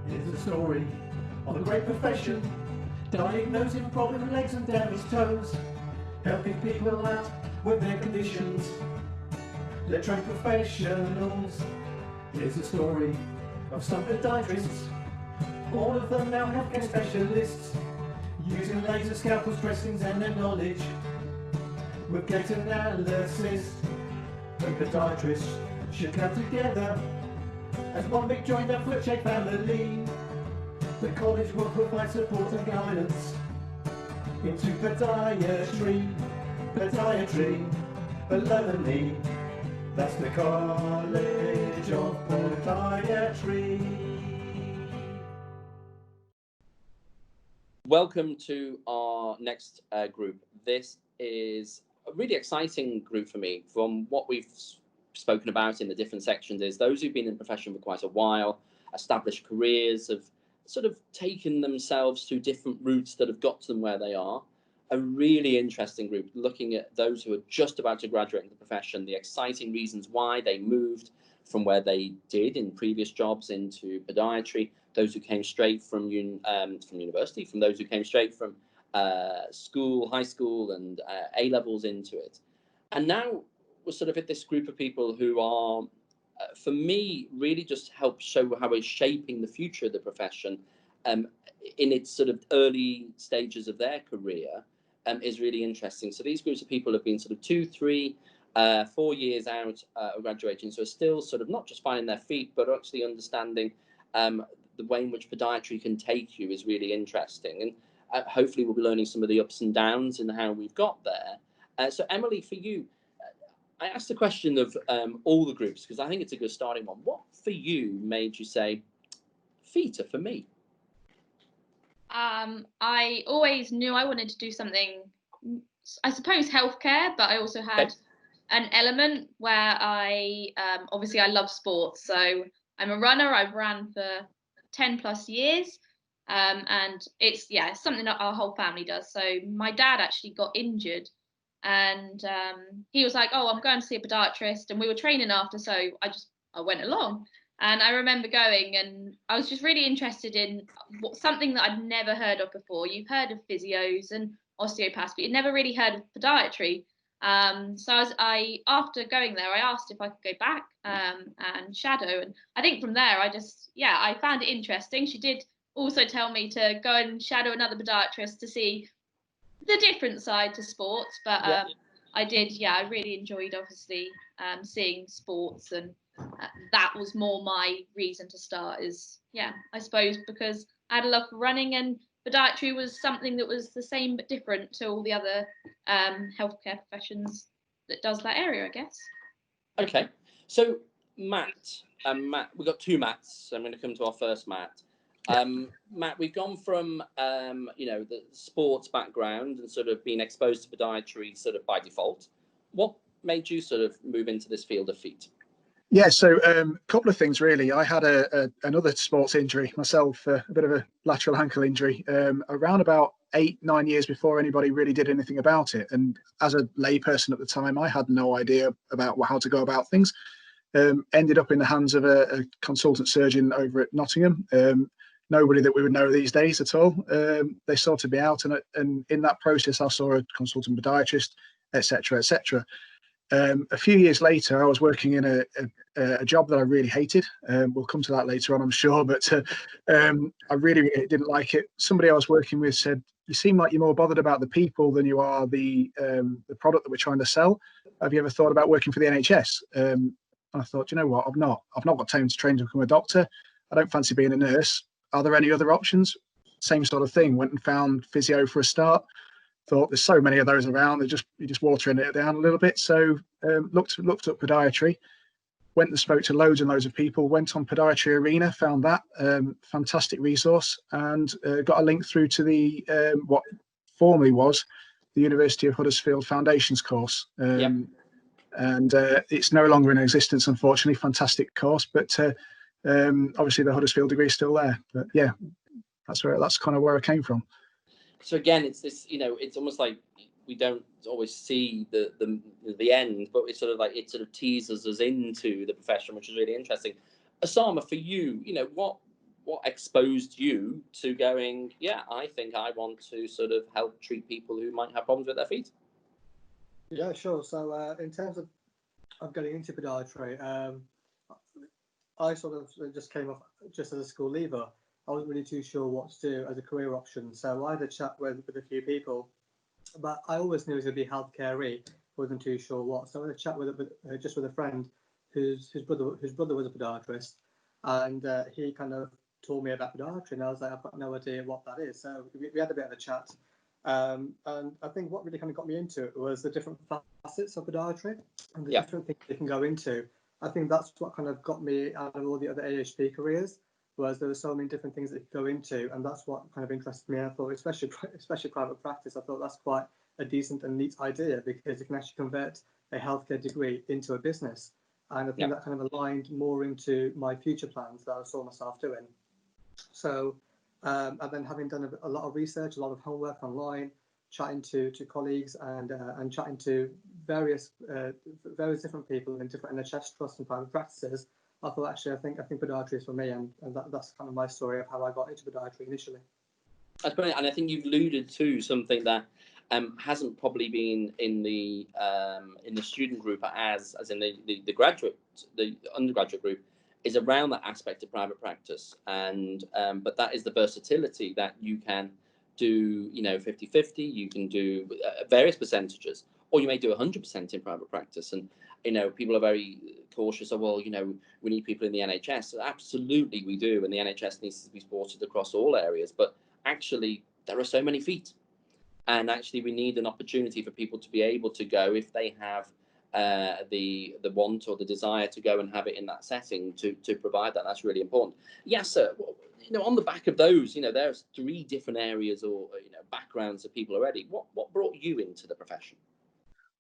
Here's the story of a great profession, diagnosing broken legs and damaged toes, helping people out with their conditions. They're trained professionals. Here's the story of some podiatrists, all of them now healthcare specialists, using laser scalpels, dressings and their knowledge with gait analysis. The podiatrists should come together as one big joined up foot-shaped family. The college will provide support and guidance into podiatry, podiatry, below the knee. That's the College of Podiatry. Welcome to our next group. This is a really exciting group for me. From what we've spoken about in the different sections is those who've been in the profession for quite a while, established careers, have sort of taken themselves through different routes that have got to them where they are. A really interesting group, looking at those who are just about to graduate into the profession, the exciting reasons why they moved from where they did in previous jobs into podiatry, those who came straight from university, from those who came straight from school, high school and A-levels into it. And now we're sort of at this group of people who are, for me, really just help show how we're shaping the future of the profession in its sort of early stages of their career. Is really interesting. So these groups of people have been sort of 2, 3, 4 years out of graduating, so are still sort of not just finding their feet, but actually understanding the way in which podiatry can take you is really interesting. And hopefully we'll be learning some of the ups and downs and how we've got there. So Emily, for you, I asked the question of all the groups because I think it's a good starting one. What for you made you say, feet are for me? I always knew I wanted to do something, I suppose healthcare, but I also had an element where I obviously I love sports. So I'm a runner. I've ran for 10 plus years. And it's something that our whole family does. So my dad actually got injured and he was like, oh, I'm going to see a podiatrist, and we were training after, so I went along. And I remember going, and I was just really interested in something that I'd never heard of before. You've heard of physios and osteopaths, but you'd never really heard of podiatry. So after going there, I asked if I could go back and shadow. And I think from there, I found it interesting. She did also tell me to go and shadow another podiatrist to see the different side to sports. But I really enjoyed, obviously, seeing sports, and that was more my reason to start, I suppose because I had a love for running, and podiatry was something that was the same but different to all the other healthcare professions that does that area, I guess. Okay, so Matt, we've got two Matts, so I'm going to come to our first Matt. Matt, we've gone from the sports background and sort of being exposed to podiatry sort of by default. What made you sort of move into this field of feet? Yeah, so a couple of things really. I had another sports injury myself, a bit of a lateral ankle injury, around about 8-9 years before anybody really did anything about it. And as a layperson at the time, I had no idea about how to go about things. Ended up in the hands of a consultant surgeon over at Nottingham. Nobody that we would know these days at all. They sorted me out, and in that process, I saw a consultant podiatrist, etc., etc. A few years later, I was working in a job that I really hated. We'll come to that later on, I'm sure, but I really didn't like it. Somebody I was working with said, "You seem like you're more bothered about the people than you are the product that we're trying to sell. Have you ever thought about working for the NHS?" And I thought, you know what, I've not got time to train to become a doctor. I don't fancy being a nurse. Are there any other options? Same sort of thing. Went and found physio for a start. Thought there's so many of those around, you're just watering it down a little bit. So looked up podiatry, went and spoke to loads and loads of people, went on Podiatry Arena, found that fantastic resource, and got a link through to the what formerly was the University of Huddersfield Foundations course. And it's no longer in existence, unfortunately. Fantastic course, but obviously the Huddersfield degree is still there. But yeah, that's kind of where I came from. So again, it's this, it's almost like we don't always see the end, but it's sort of like it sort of teases us into the profession, which is really interesting. Osama, for you, what what exposed you to going, yeah, I think I want to sort of help treat people who might have problems with their feet? Yeah, sure. So in terms of getting into podiatry, I sort of just came off just as a school leaver. I wasn't really too sure what to do as a career option. So I had a chat with a few people, but I always knew it was going to be healthcare-y. Wasn't too sure what. So I had a chat with a friend whose brother was a podiatrist, and he kind of told me about podiatry, and I was like, I've got no idea what that is. So we had a bit of a chat, and I think what really kind of got me into it was the different facets of podiatry and the different things they can go into. I think that's what kind of got me out of all the other AHP careers, was there were so many different things that you could go into, and that's what kind of interested me. I thought, especially private practice, I thought that's quite a decent and neat idea, because you can actually convert a healthcare degree into a business. And I think that kind of aligned more into my future plans that I saw myself doing. So, and then having done a lot of research, a lot of homework online, chatting to colleagues and chatting to various different people in different NHS trusts and private practices, I thought, actually, I think podiatry is for me, and that's kind of my story of how I got into podiatry initially. That's brilliant, and I think you've alluded to something that hasn't probably been in the student group as in the graduate, the undergraduate group, is around that aspect of private practice, and but that is the versatility that you can do, 50-50, you can do various percentages, or you may do 100% in private practice. And people are very cautious of, well, we need people in the NHS. Absolutely we do, and the NHS needs to be supported across all areas, but actually there are so many feet, and actually we need an opportunity for people to be able to go, if they have the want or the desire to go and have it in that setting, to provide that. That's really important. Yes, sir. On the back of those, there's 3 different areas or backgrounds of people already. What brought you into the profession?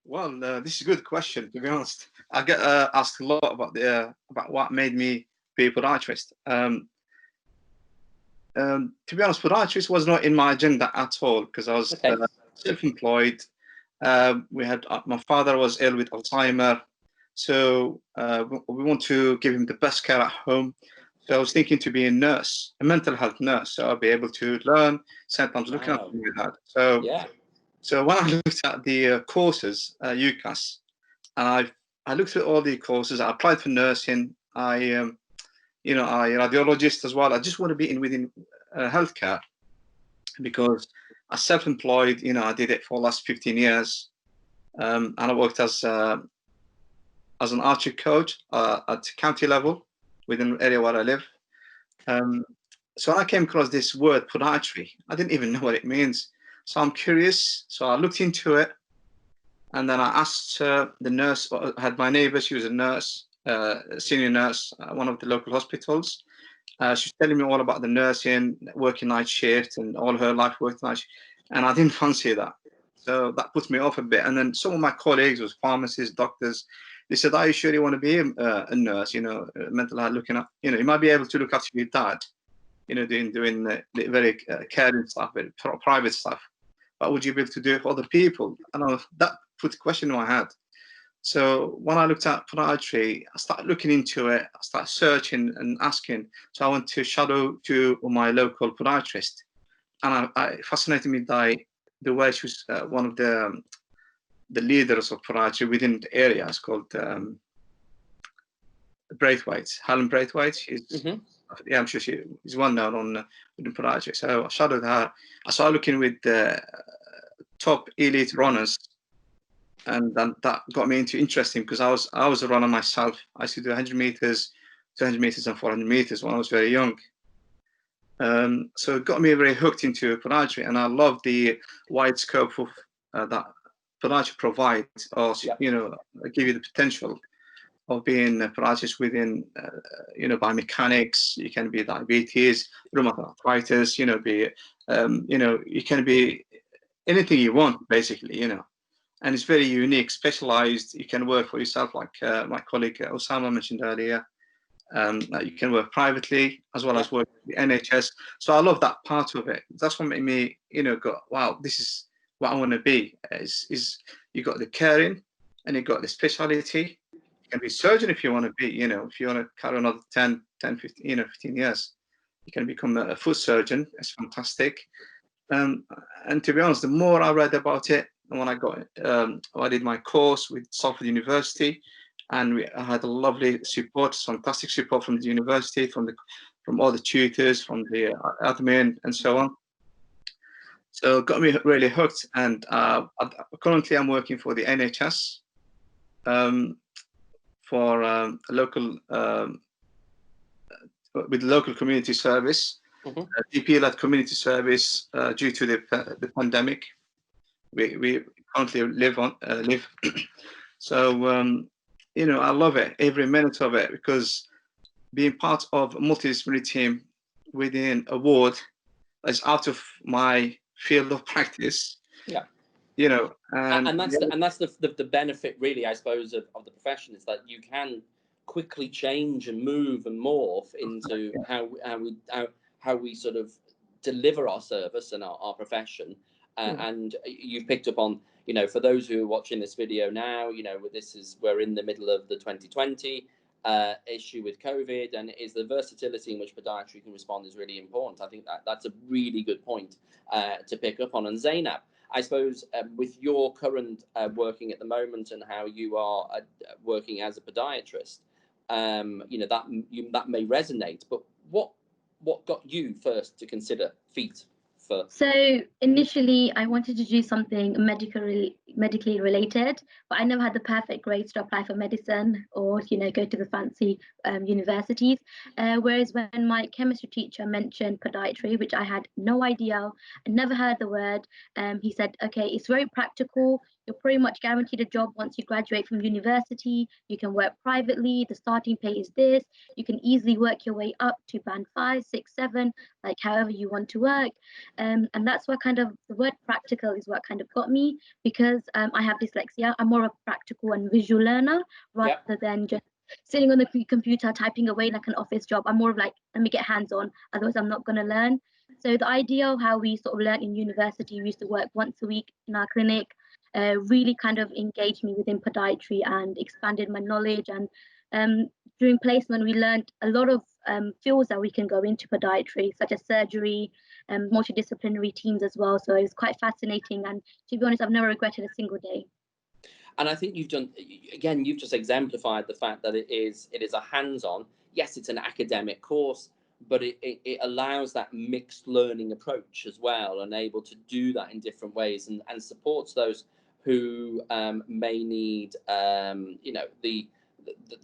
Well, this is a good question, to be honest. I get asked a lot about what made me be a podiatrist. To be honest, podiatrist was not in my agenda at all, because I was self-employed. My father was ill with Alzheimer, so we want to give him the best care at home. So I was thinking to be a nurse, a mental health nurse, so I'll be able to learn, sometimes looking after me with that. So when I looked at the courses, UCAS, and I looked at all the courses, I applied for nursing, I radiologist as well. I just want to be within healthcare, because as self-employed, I did it for the last 15 years, and I worked as an archery coach at county level within the area where I live. So I came across this word podiatry. I didn't even know what it means. So I'm curious. So I looked into it, and then I asked the nurse. I had my neighbor. She was a nurse, a senior nurse at one of the local hospitals. She was telling me all about the nursing, working night shift, and all her life worked night shift. And I didn't fancy that. So that put me off a bit. And then some of my colleagues, was pharmacists, doctors, they said, "Are you sure you want to be a nurse? Mental health, looking at, you might be able to look after your dad, doing the very caring stuff, very private stuff. But would you be able to do it for other people?" And that put a question in my head. So when I looked at podiatry, I started looking into it. I started searching and asking. So I went to shadow to my local podiatrist, and I fascinated me by the way she was one of the leaders of podiatry within the area. It's called Braithwaite, Helen Braithwaite. Yeah, I'm sure she's well known within podiatry. So I shadowed her. I started looking with the top elite runners, and that got me into interesting, because I was a runner myself. I used to do 100 meters, 200 meters, and 400 meters when I was very young. So it got me very hooked into podiatry, and I love the wide scope of that podiatry provides, or give you the potential of being a podiatrist within, biomechanics. You can be diabetes, rheumatoid arthritis. You can be anything you want, basically. And it's very unique, specialized. You can work for yourself, like my colleague Osama mentioned earlier. You can work privately as well as work with the NHS. So I love that part of it. That's what made me, go, wow, this is what I want to be. Is you got the caring, and you got the speciality. You can be a surgeon if you want to be, if you want to carry another 10, 15, 15 years. you can become a foot surgeon. It's fantastic. And to be honest, the more I read about it, and when I did my course with Salford University, and I had a lovely support, fantastic support from the university, from all the tutors, from the admin, and so on. So it got me really hooked. And currently, I'm working for the NHS for a local with local community service. GP-led community service due to the pandemic. We currently live. So you know, I love it, every minute of it, because being part of a multidisciplinary team within a ward is out of my field of practice. Yeah. You know, and that's the benefit, really, I suppose, of the profession, is that you can quickly change and move and morph into how we sort of deliver our service and our profession. And you've picked up on, you know, for those who are watching this video now, you know, we're in the middle of the 2020 issue with COVID, and is the versatility in which podiatry can respond is really important. I think that's a really good point to pick up on. And Zainab, I suppose with your current working at the moment and how you are working as a podiatrist, you know, that may resonate. But what got you first to consider feet? So initially, I wanted to do something medically related, but I never had the perfect grades to apply for medicine or, you know, go to the fancy universities. Whereas when my chemistry teacher mentioned podiatry, which I had no idea, I never heard the word, he said, okay, it's very practical. You're pretty much guaranteed a job once you graduate from university. You can work privately. The starting pay is this. You can easily work your way up to band 5, 6, 7, like however you want to work. And that's what kind of, the word practical is what kind of got me, because I have dyslexia. I'm more of a practical and visual learner rather than just sitting on the computer typing away like an office job. I'm more of like, let me get hands on, otherwise I'm not going to learn. So the idea of how we sort of learn in university, we used to work once a week in our clinic, really kind of engaged me within podiatry and expanded my knowledge. And during placement, we learned a lot of fields that we can go into podiatry, such as surgery and multidisciplinary teams as well. So it was quite fascinating. And to be honest, I've never regretted a single day. And I think you've just exemplified the fact that it is a hands-on. Yes, it's an academic course, but it allows that mixed learning approach as well, and able to do that in different ways, and supports those who may need, you know,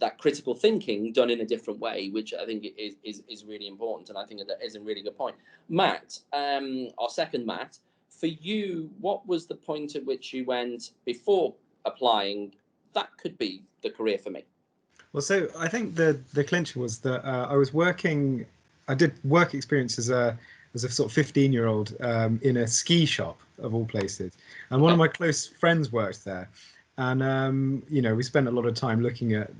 that critical thinking done in a different way, which I think is really important. And I think that is a really good point. Matt, our second Matt, for you, what was the point at which you went, before applying, that could be the career for me? Well, so I think the clincher was that I did work experience as a sort of 15-year-old in a ski shop of all places, and one of my close friends worked there, and you know, we spent a lot of time looking at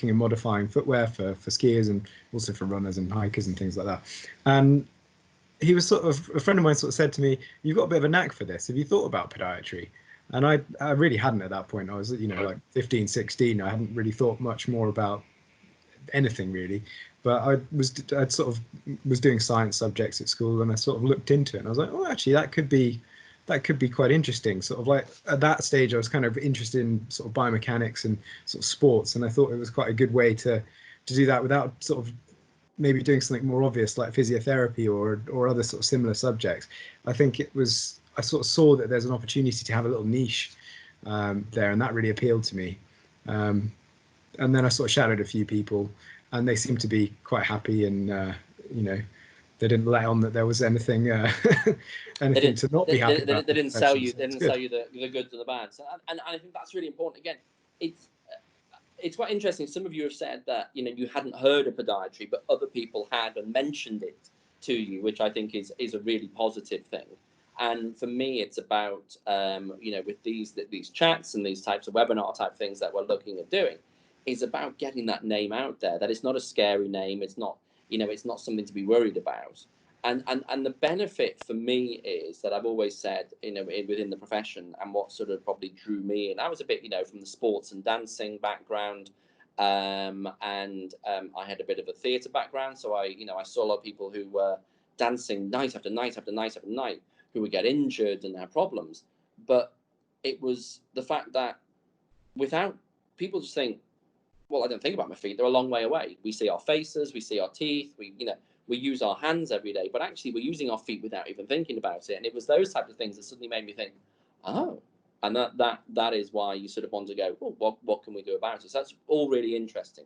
modifying footwear for skiers and also for runners and hikers and things like that. And he was a friend of mine sort of said to me, "You've got a bit of a knack for this. Have you thought about podiatry?" And I really hadn't at that point. I was, you know, like 15, 16. I hadn't really thought much more about anything really, but I was doing science subjects at school, and I sort of looked into it, and I was like, oh, actually that could be quite interesting. Sort of like at that stage, I was kind of interested in sort of biomechanics and sort of sports, and I thought it was quite a good way to do that without sort of maybe doing something more obvious like physiotherapy or other sort of similar subjects. I think I sort of saw that there's an opportunity to have a little niche there, and that really appealed to me. And then I sort of shadowed a few people, and they seemed to be quite happy, and you know, they didn't let on that there was anything to not be happy about. They didn't sell you. They didn't sell you the goods or the bads. And I think that's really important. Again, it's quite interesting. Some of you have said that, you know, you hadn't heard of podiatry, but other people had and mentioned it to you, which I think is a really positive thing. And for me, it's about you know, with these chats and these types of webinar type things that we're looking at doing, is about getting that name out there, that it's not a scary name. It's not, you know, it's not something to be worried about. And the benefit for me is that I've always said, you know, within the profession, and what sort of probably drew me, and I was a bit, you know, from the sports and dancing background, I had a bit of a theatre background, so I saw a lot of people who were dancing night after night after night after night, who would get injured and have problems. But it was the fact that without people just think, well, I don't think about my feet; they're a long way away. We see our faces, we see our teeth, we use our hands every day, but actually we're using our feet without even thinking about it. And it was those types of things that suddenly made me think, oh. And that is why you sort of want to go, well, what can we do about it? So that's all really interesting.